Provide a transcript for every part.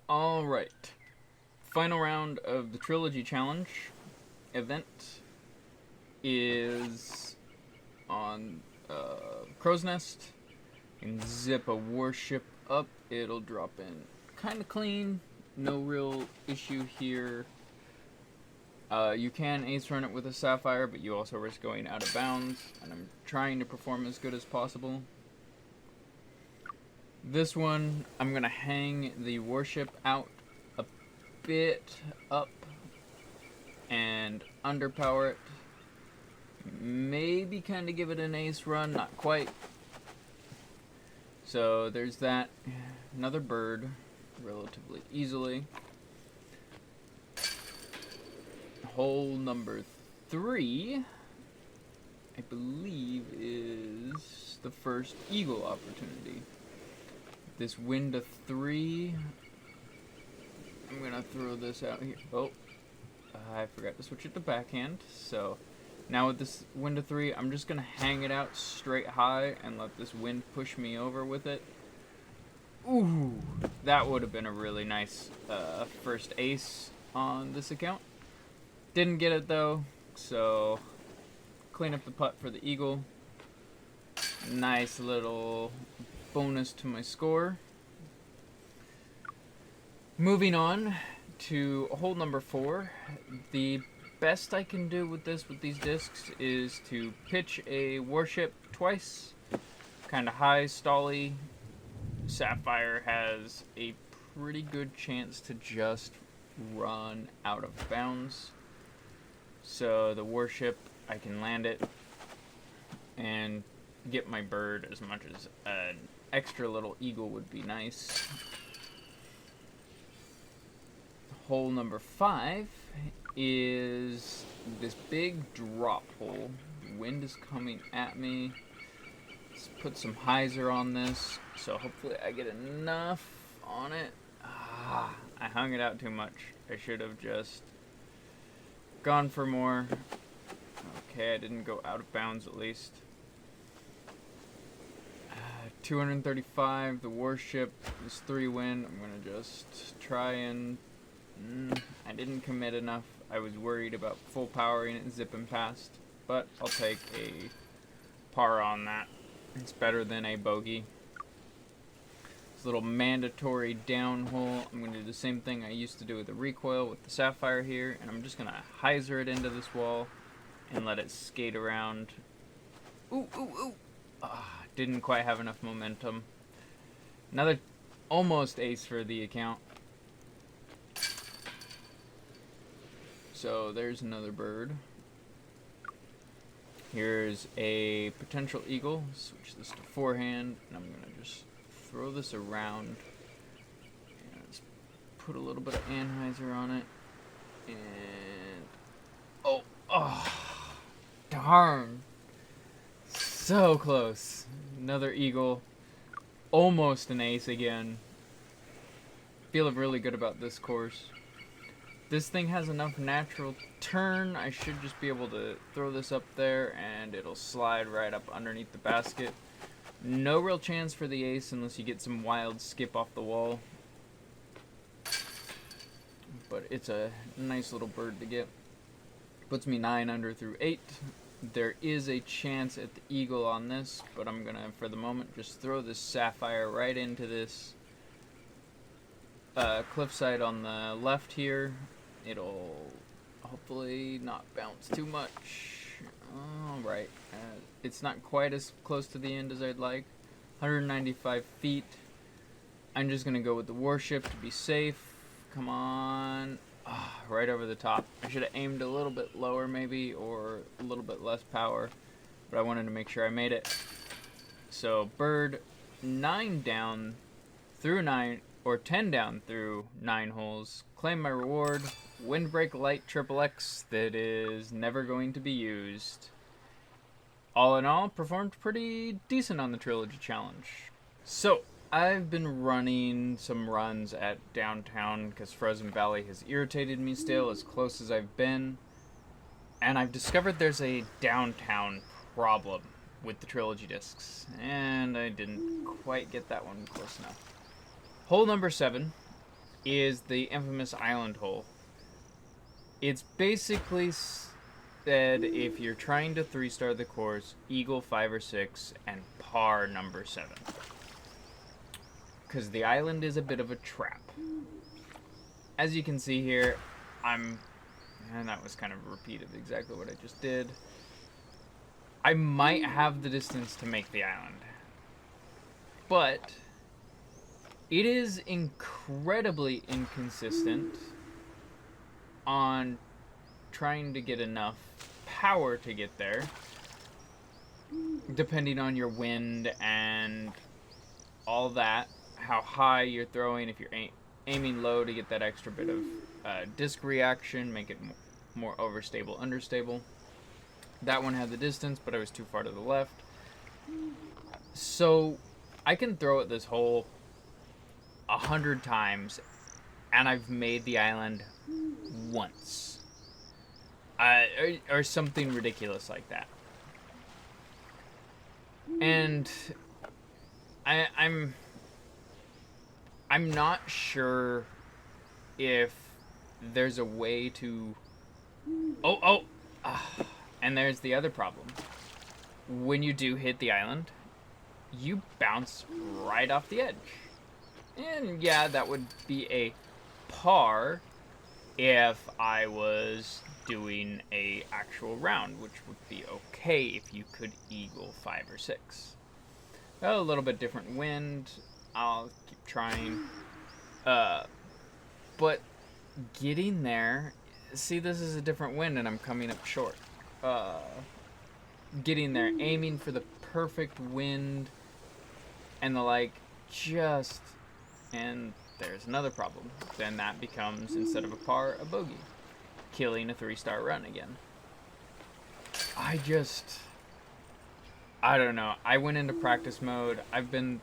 Alright. Final round of the Trilogy Challenge event is on Crow's Nest. And zip a warship up. It'll drop in kind of clean. No real issue here. You can ace run it with a Sapphire, but you also risk going out of bounds. And I'm trying to perform as good as possible. This one, I'm going to hang the warship out a bit up and underpower it. Maybe kind of give it an ace run, not quite. So there's that. Another bird, relatively easily. Hole number 3, I believe, is the first eagle opportunity. This wind to 3. I'm gonna throw this out here. Oh, I forgot to switch it to backhand. So now with this wind to 3, I'm just gonna hang it out straight high and let this wind push me over with it. Ooh, that would have been a really nice first ace on this account. Didn't get it though, so clean up the putt for the eagle. Nice little bonus to my score. Moving on to hole number 4. The best I can do with these discs is to pitch a warship twice. Kind of high, stally. Sapphire has a pretty good chance to just run out of bounds. So the warship, I can land it and get my bird as much as an extra little eagle would be nice. Hole number 5 is this big drop hole. The wind is coming at me. Let's put some hyzer on this, so hopefully I get enough on it. I hung it out too much. I should have just gone for more. Okay, I didn't go out of bounds at least. 235, the warship is 3 wind. I'm gonna just try and... I didn't commit enough. I was worried about full powering it, zipping past. But I'll take a par on that. It's better than a bogey. This little mandatory down hole. I'm going to do the same thing I used to do with the recoil with the Sapphire here. And I'm just going to hyzer it into this wall and let it skate around. Ooh, ooh, ooh. Didn't quite have enough momentum. Another almost ace for the account. So there's another bird. Here's a potential eagle. Switch this to forehand, and I'm gonna just throw this around. And let's put a little bit of anhyzer on it. And oh, darn! So close. Another eagle. Almost an ace again. Feel really good about this course. This thing has enough natural turn. I should just be able to throw this up there and it'll slide right up underneath the basket. No real chance for the ace unless you get some wild skip off the wall. But it's a nice little bird to get. Puts me 9 under through 8. There is a chance at the eagle on this, but I'm gonna, for the moment, just throw this Sapphire right into this cliffside on the left here. It'll hopefully not bounce too much. Alright, it's not quite as close to the end as I'd like. 195 feet. I'm just gonna go with the warship to be safe. Come on. Right over the top. I should have aimed a little bit lower maybe, or a little bit less power, but I wanted to make sure I made it. So bird 9 down through 9, or 10 down through 9 holes. Claim my reward. Windbreak Light XXX that is never going to be used. All in all, performed pretty decent on the Trilogy Challenge. So, I've been running some runs at downtown because Frozen Valley has irritated me still, as close as I've been. And I've discovered there's a downtown problem with the Trilogy discs. And I didn't quite get that one close enough. Hole number 7. is the infamous island hole. It's basically said if you're trying to 3-star the course, eagle 5 or 6 and par number 7. Because the island is a bit of a trap. As you can see here, and that was kind of a repeat of exactly what I just did. I might have the distance to make the island, but it is incredibly inconsistent on trying to get enough power to get there, depending on your wind and all that, how high you're throwing, if you're aiming low to get that extra bit of disc reaction, make it more overstable, understable. That one had the distance, but I was too far to the left. So I can throw at this hole 100 times, and I've made the island once. Or something ridiculous like that. And I'm not sure if there's a way to... And there's the other problem. When you do hit the island, you bounce right off the edge. And yeah, that would be a par if I was doing a actual round, which would be okay if you could eagle 5 or 6. A little bit different wind. I'll keep trying. But getting there, see, this is a different wind and I'm coming up short. Getting there, aiming for the perfect wind and the like, and there's another problem. Then that becomes, instead of a par, a bogey, killing a 3-star run again. I don't know. I went into practice mode. I've been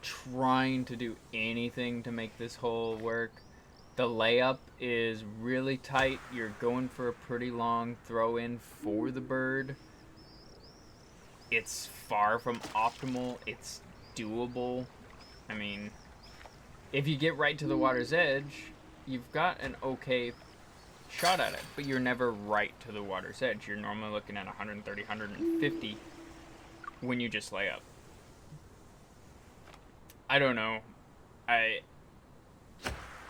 trying to do anything to make this hole work. The layup is really tight. You're going for a pretty long throw in for the bird. It's far from optimal. It's doable. I mean, if you get right to the water's edge, you've got an okay shot at it, but you're never right to the water's edge. You're normally looking at 130, 150 when you just lay up. I don't know.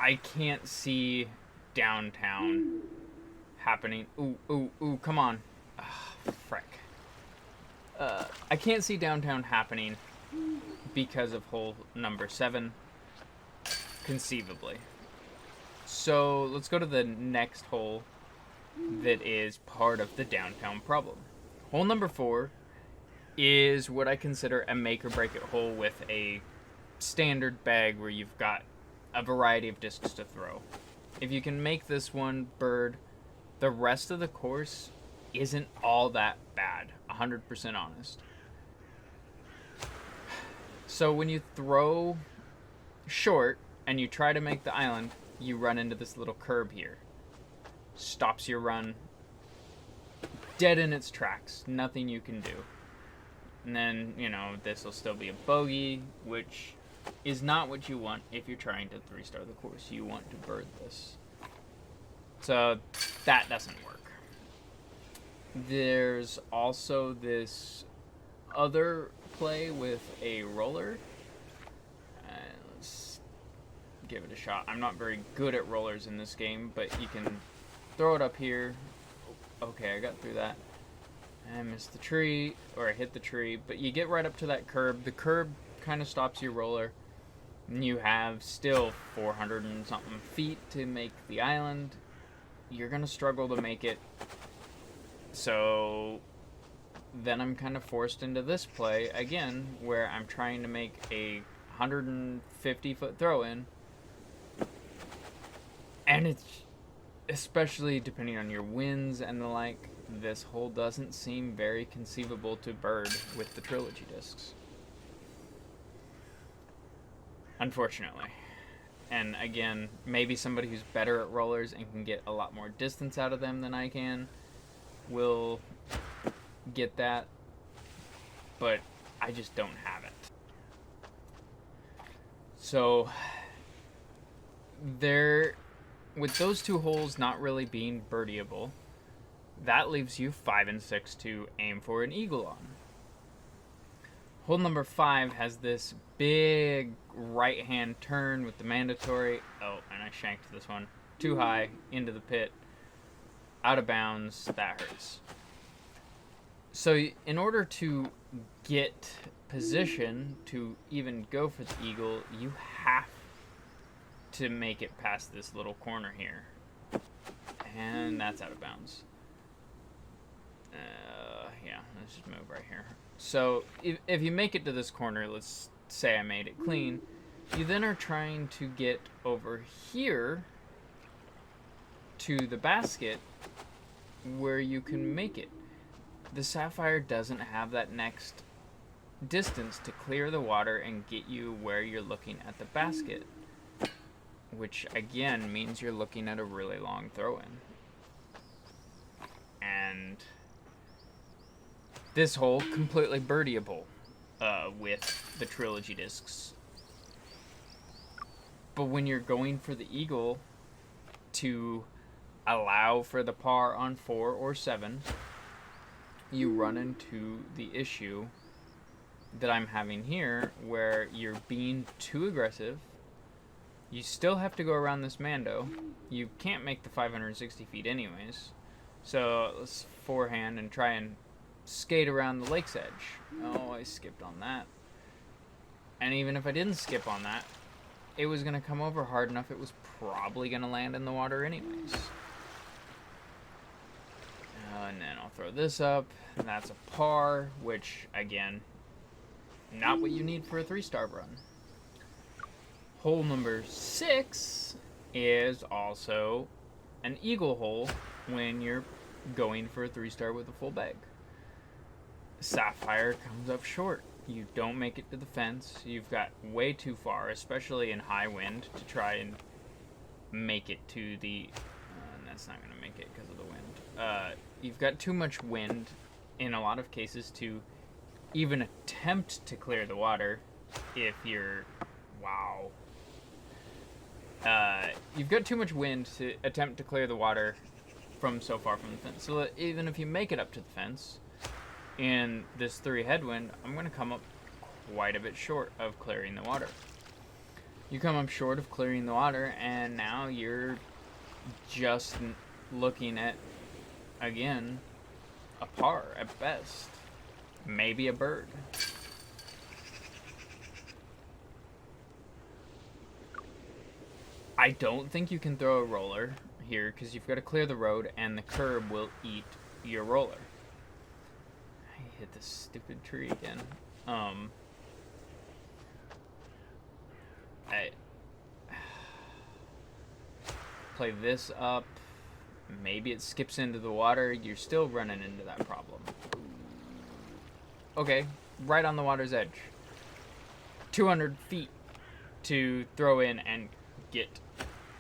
I can't see downtown happening. Ooh, come on. Frick. I can't see downtown happening because of hole number 7, conceivably. So let's go to the next hole that is part of the downtown problem. Hole number 4 is what I consider a make or break it hole with a standard bag where you've got a variety of discs to throw. If you can make this one bird, the rest of the course isn't all that bad, 100% honest. So when you throw short and you try to make the island, you run into this little curb here. Stops your run dead in its tracks. Nothing you can do. And then, this will still be a bogey, which is not what you want if you're trying to 3-star the course. You want to bird this. So that doesn't work. There's also this other play with a roller. Let's give it a shot. I'm not very good at rollers in this game, but you can throw it up here. Okay, I got through that. I missed the tree, or I hit the tree, but you get right up to that curb. The curb kind of stops your roller. And you have still 400 and something feet to make the island. You're going to struggle to make it. So then I'm kind of forced into this play again, where I'm trying to make a 150-foot throw-in. And it's, especially depending on your winds and the like, this hole doesn't seem very conceivable to bird with the Trilogy discs. Unfortunately. And again, maybe somebody who's better at rollers and can get a lot more distance out of them than I can will get that, but I just don't have it. So there, with those two holes not really being birdieable, that leaves you 5 and 6 to aim for an eagle on. Hole number 5 has this big right-hand turn with the mandatory. Oh, and I shanked this one. Too high, into the pit, out of bounds. That hurts. So in order to get position to even go for the eagle, you have to make it past this little corner here. And that's out of bounds. Yeah, let's just move right here. So if you make it to this corner, let's say I made it clean, you then are trying to get over here to the basket where you can make it. The Sapphire doesn't have that next distance to clear the water and get you where you're looking at the basket, which again means you're looking at a really long throw-in. And this hole completely birdieable with the Trilogy discs. But when you're going for the eagle to allow for the par on 4 or 7, you run into the issue that I'm having here, where you're being too aggressive. You still have to go around this Mando. You can't make the 560 feet anyways. So let's forehand and try and skate around the lake's edge. Oh, I skipped on that. And even if I didn't skip on that, it was going to come over hard enough it was probably going to land in the water anyways. And then I'll throw this up, and that's a par, which, again, not what you need for a 3-star run. Hole number 6 is also an eagle hole when you're going for a 3-star with a full bag. Sapphire comes up short. You don't make it to the fence. You've got way too far, especially in high wind, to try and make it to the... and that's not going to make it because of the wind. You've got too much wind in a lot of cases to even attempt to clear the water if you're... Wow. You've got too much wind to attempt to clear the water from so far from the fence. So that even if you make it up to the fence in this 3 headwind, I'm going to come up quite a bit short of clearing the water. You come up short of clearing the water, and now you're just looking at, again, a par at best. Maybe a bird. I don't think you can throw a roller here because you've got to clear the road and the curb will eat your roller. I hit this stupid tree again. I play this up. Maybe it skips into the water. You're still running into that problem. Okay, right on the water's edge. 200 feet to throw in and get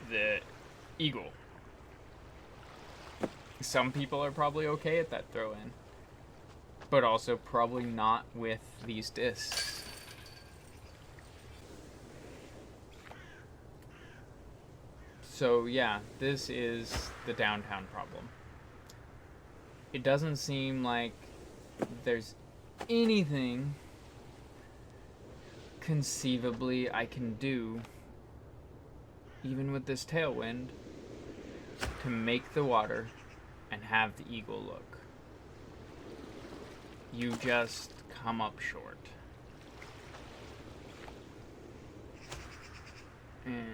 the eagle. Some people are probably okay at that throw in, but also probably not with these discs. So yeah, this is the downtown problem. It doesn't seem like there's anything conceivably I can do, even with this tailwind, to make the water and have the eagle look. You just come up short. And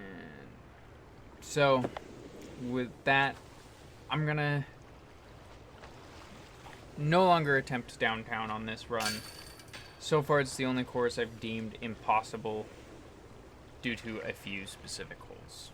so, with that, I'm gonna no longer attempt downtown on this run. So far, it's the only course I've deemed impossible due to a few specific holes.